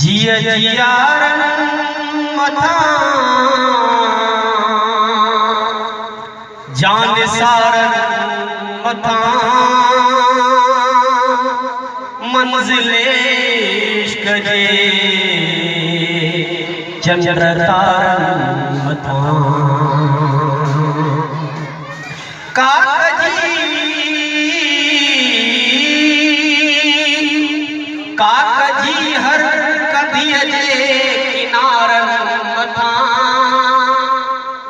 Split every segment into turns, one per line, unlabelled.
जिया जियारन मथा जान सारन मथा मंजिले इश्क जे चंद्र तारन मथा काकजी हर कदिय जे किनारन मथा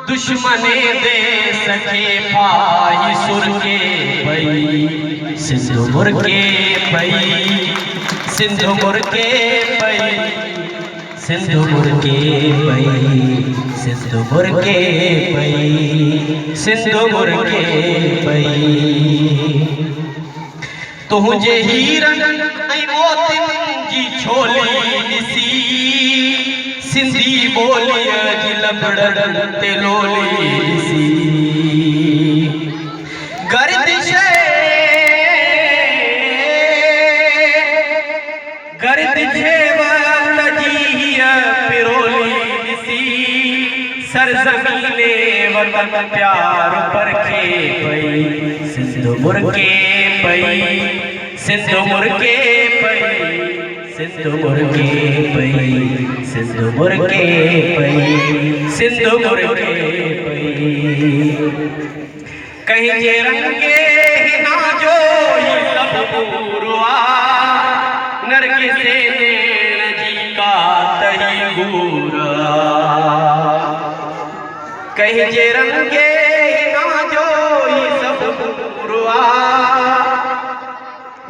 दुश्मने दे सके पाई सुर के पई सिंधु मुर के पई सिंधु मुर के पई सिंधु मुर के पई सिंधु मुर के पई सिंधु मुर के पई तुझे हीरन ऐं मोतिन जी छोली ॾिसी सिंधी ॿोलीअ जी लबड़न ते लोली ॾिसी गर्दिशे वक़्त जी हीअ पिरोली ॾिसी सरज़मीने वतन प्यार परखे पई सिंधु मुर के पई सिंधु मुर के पई सिंधु मुर के पई सिंधु मुर के पई सिंधु मुर के पई कहीं जे रंगे ना जो ही सब पूरवा नरके से नैन जी का तही गुरा कहीं जे रंगे ना जो ही सब पूरवा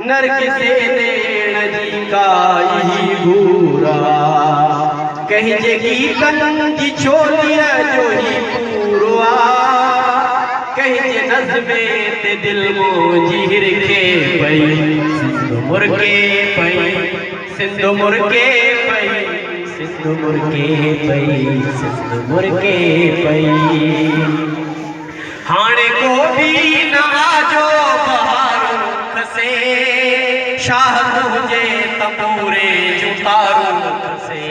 नरक से नैन जी का यही घूरा कहीं जे कीर्तन जी छोलिया जो ही पूरवा कहीं जे नज़्मे ते दिल मोजी हिरखे पई सिंधु मुर के पई सिंधु मुर के पई सिंधु मुर के पई सिंधु मुर के पई हाणे को भी न आजो बहार खसे शाह तुझे तपूरे जुतारू खसे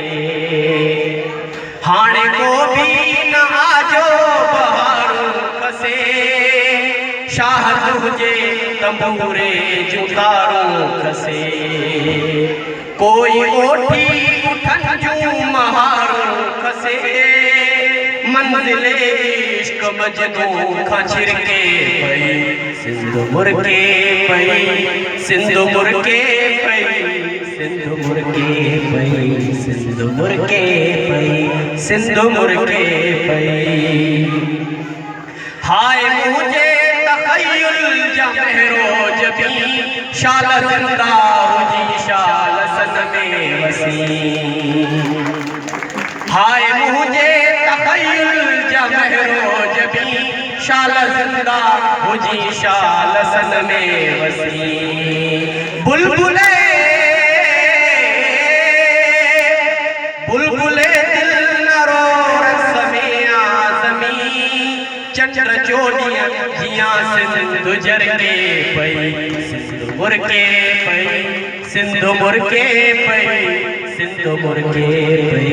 हाणे को भी न आजो बहार खसे शाह तुझे तपूरे जुतारू खसे कोई ओठी उठन जू महारू खसे मंजिले इश्क मजनू खां छिरके पई सिंधु मुर के पई सिंधु मुर के पई सिंधु मुर के पई सिंधु मुर के पई सिंधु मुर के पई हाय मुझे तखय्युल जमहरोज भी शाल जिंदा हुजी शाल सन में वसी हाय मुझे तखय्युल जमहरोज भी शाल जिंदा हुजी शाल सन में वसी बुलबुले बुलबुले दिल नरो रस में आज़मी चंद्र चोड़िया जिया सिंधु जर के पई सिंधु मुर के पई सिंधु मुर के पई सिंधु मुर के पई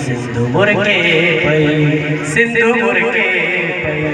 सिंधु मुर के पई सिंधु मुर के पई।